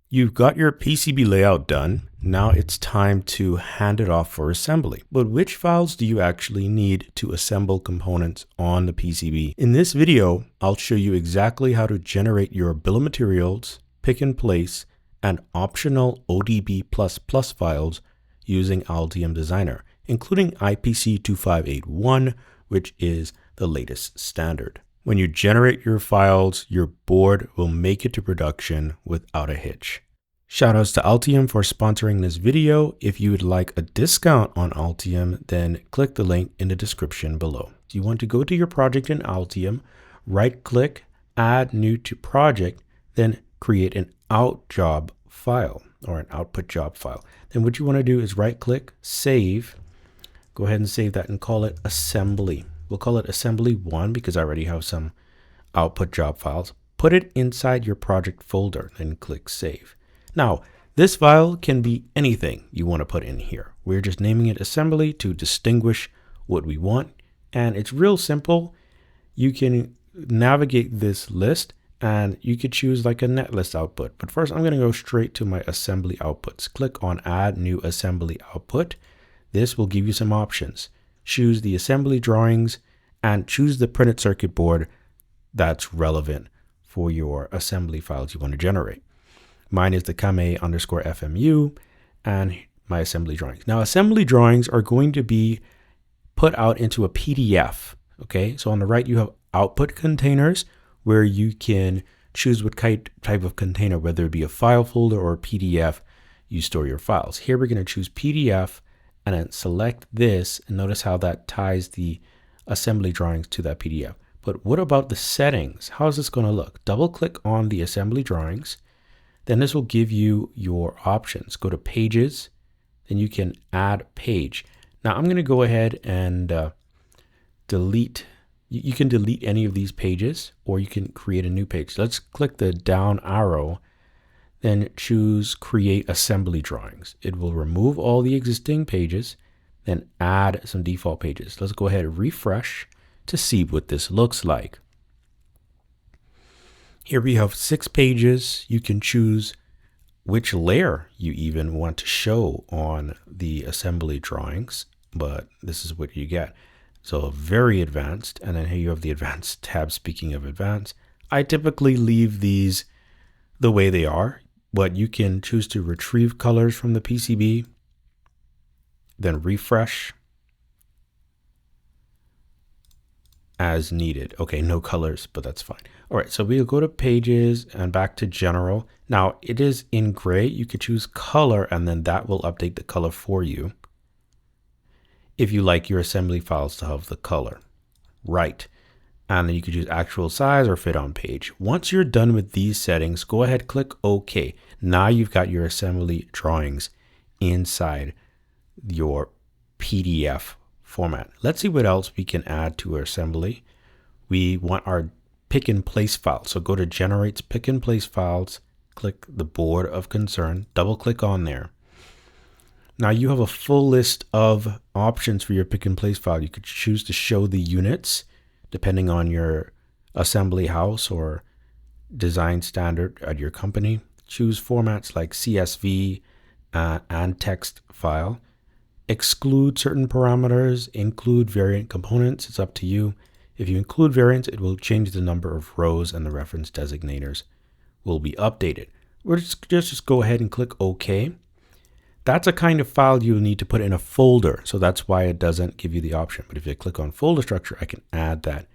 You've got your PCB layout done. Now it's time to hand it off for assembly. But which files do you actually need to assemble components on the PCB? In this video, I'll show you exactly how to generate your bill of materials, pick and place, and optional ODB++ files using Altium Designer, including IPC 2581, which is the latest standard. When you generate your files, your board will make it to production without a hitch. Shoutouts to Altium for sponsoring this video. If you would like a discount on Altium, then click the link in the description below. You want to go to your project in Altium, right click, add new to project, then create an out job file or an output job file. Then what you want to do is right click, save, go ahead and save that and call it assembly. We'll call it assembly 1 because I already have some output job files. Put it inside your project folder and click save. Now, this file can be anything you want to put in here. We're just naming it assembly to distinguish what we want. And it's real simple. You can navigate this list and you could choose like a netlist output. But first I'm going to go straight to my assembly outputs. Click on add new assembly output. This will give you some options. Choose the assembly drawings and choose the printed circuit board that's relevant for your assembly files you want to generate. Mine is the Kame_FMU and my assembly drawings. Now, assembly drawings are going to be put out into a PDF. Okay, so on the right, you have output containers where you can choose what type of container, whether it be a file folder or a PDF, you store your files. Here, we're going to choose PDF and then select this, and notice how that ties the assembly drawings to that PDF. But what about the settings? How is this going to look? Double click on the assembly drawings. Then this will give you your options. Go to pages, then you can add page. Now I'm going to go ahead and delete. You can delete any of these pages or you can create a new page. Let's click the down arrow, then choose create assembly drawings. It will remove all the existing pages, then add some default pages. Let's go ahead and refresh to see what this looks like. Here we have 6 pages. You can choose which layer you even want to show on the assembly drawings, but this is what you get. So very advanced. And then here you have the advanced tab. Speaking of advanced, I typically leave these the way they are, but you can choose to retrieve colors from the PCB, then refresh as needed. Okay, no colors, but that's fine. All right, so we'll go to pages and back to general. Now it is in gray. You could choose color and then that will update the color for you. If you like your assembly files to have the color, right? And then you could choose actual size or fit on page. Once you're done with these settings, go ahead, click OK. Now you've got your assembly drawings inside your PDF format. Let's see what else we can add to our assembly. We want our pick and place file. So go to generates pick and place files, click the board of concern, double click on there. Now you have a full list of options for your pick and place file. You could choose to show the units depending on your assembly house or design standard at your company. Choose formats like CSV and text file. Exclude certain parameters, include variant components. It's up to you. If you include variants, it will change the number of rows and the reference designators will be updated. We'll just go ahead and click OK. That's a kind of file you'll need to put in a folder. So that's why it doesn't give you the option. But if you click on folder structure, I can add that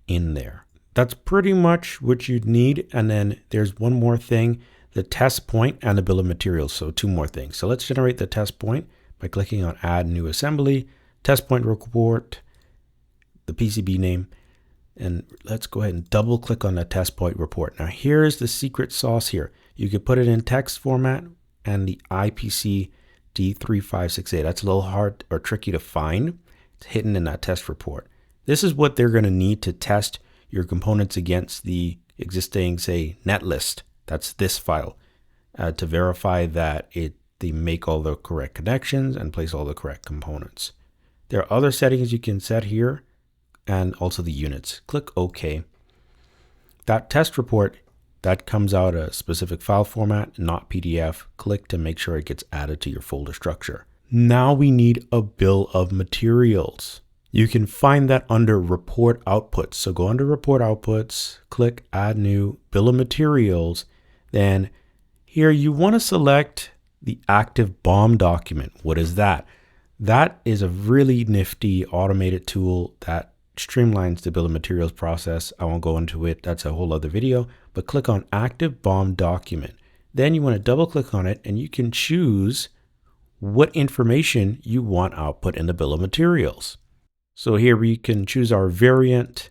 in there. That's pretty much what you'd need. And then there's one more thing, the test point and the bill of materials. So 2 more things. So let's generate the test point by clicking on add new assembly, test point report, the PCB name, and let's go ahead and double click on the test point report. Now here's the secret sauce here. You could put it in text format and the IPC D356A. That's a little hard or tricky to find. It's hidden in that test report. This is what they're going to need to test your components against the existing, say, netlist. That's this file to verify that they make all the correct connections and place all the correct components. There are other settings you can set here and also the units. Click OK. That test report that comes out a specific file format, not PDF. Click to make sure it gets added to your folder structure. Now we need a bill of materials. You can find that under report outputs. So go under report outputs, click add new bill of materials. Then here you want to select the ActiveBOM document. What is that? That is a really nifty automated tool that streamlines the bill of materials process. I won't go into it. That's a whole other video, but click on ActiveBOM document. Then you want to double click on it and you can choose what information you want output in the bill of materials. So here we can choose our variant,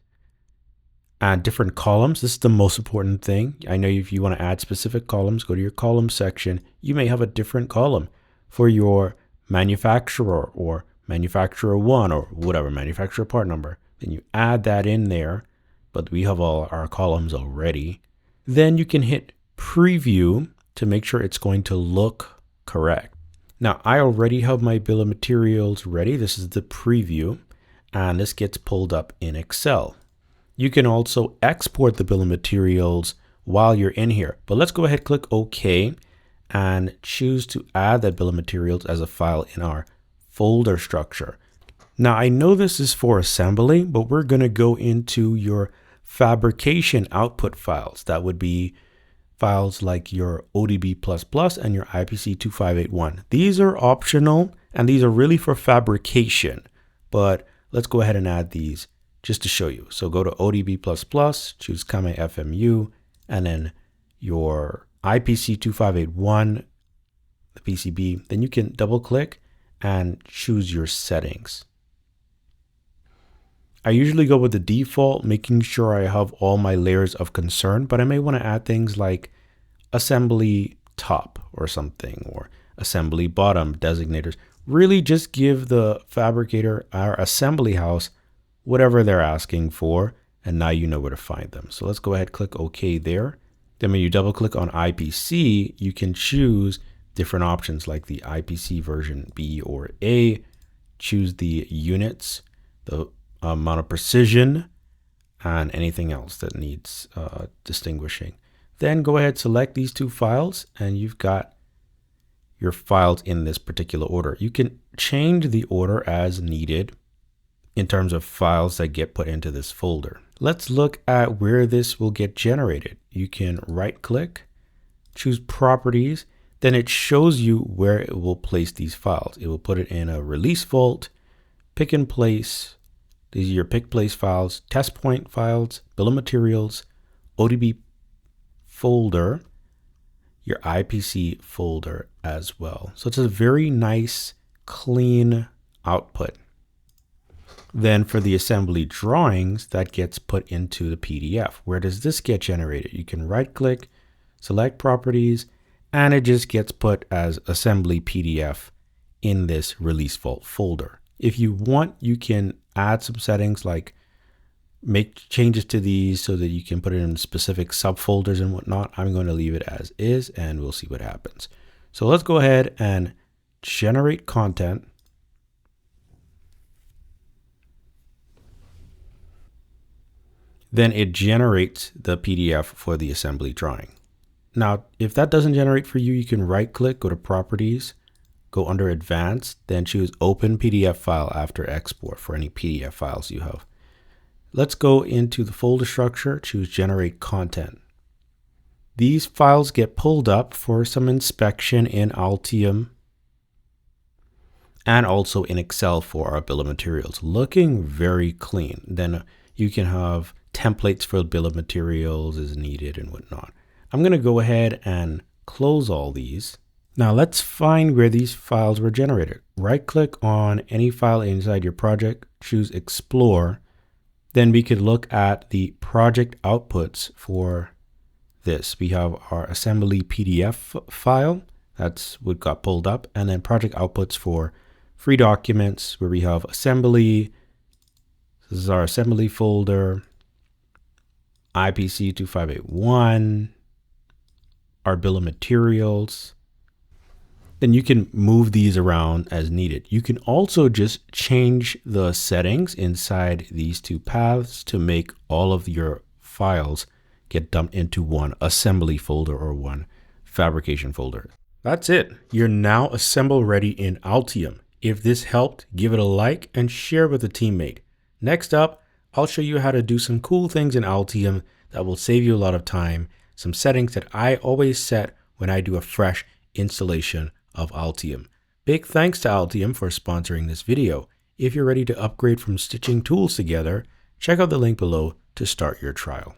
add different columns. This is the most important thing. I know if you want to add specific columns, go to your column section. You may have a different column for your manufacturer or manufacturer one or whatever, manufacturer part number. Then you add that in there, but we have all our columns already. Then you can hit preview to make sure it's going to look correct. Now I already have my bill of materials ready. This is the preview. And this gets pulled up in Excel. You can also export the bill of materials while you're in here, but let's go ahead, click OK and choose to add that bill of materials as a file in our folder structure. Now I know this is for assembly, but we're going to go into your fabrication output files. That would be files like your ODB++ and your IPC 2581. These are optional and these are really for fabrication, but let's go ahead and add these just to show you. So go to ODB++, choose Kame FMU, and then your IPC 2581, the PCB. Then you can double click and choose your settings. I usually go with the default, making sure I have all my layers of concern, but I may want to add things like assembly top or something, or assembly bottom designators. Really just give the fabricator, our assembly house, whatever they're asking for, and now you know where to find them. So let's go ahead, click OK there. Then when you double click on IPC, you can choose different options like the IPC version B or A, choose the units, the amount of precision, and anything else that needs distinguishing. Then go ahead, select these two files, and you've got your files in this particular order. You can change the order as needed in terms of files that get put into this folder. Let's look at where this will get generated. You can right click, choose properties, then it shows you where it will place these files. It will put it in a release vault, pick and place. These are your pick place files, test point files, bill of materials, ODB folder, your IPC folder as well. So it's a very nice, clean output. Then for the assembly drawings, that gets put into the PDF. Where does this get generated? You can right click, select properties, and it just gets put as assembly PDF in this release vault folder. If you want, you can add some settings like make changes to these so that you can put it in specific subfolders and whatnot. I'm going to leave it as is and we'll see what happens. So let's go ahead and generate content. Then it generates the PDF for the assembly drawing. Now, if that doesn't generate for you, you can right click, go to properties, go under advanced, then choose open PDF file after export for any PDF files you have. Let's go into the folder structure, choose generate content. These files get pulled up for some inspection in Altium and also in Excel for our bill of materials, looking very clean. Then you can have templates for the bill of materials as needed and whatnot. I'm going to go ahead and close all these. Now let's find where these files were generated. Right click on any file inside your project, choose explore. Then we could look at the project outputs for this. We have our assembly PDF file. That's what got pulled up. And then project outputs for free documents where we have assembly. This is our assembly folder, IPC 2581, our bill of materials. Then you can move these around as needed. You can also just change the settings inside these two paths to make all of your files get dumped into one assembly folder or one fabrication folder. That's it. You're now assemble ready in Altium. If this helped, give it a like and share with a teammate. Next up, I'll show you how to do some cool things in Altium that will save you a lot of time, some settings that I always set when I do a fresh installation of Altium. Big thanks to Altium for sponsoring this video. If you're ready to upgrade from stitching tools together, check out the link below to start your trial.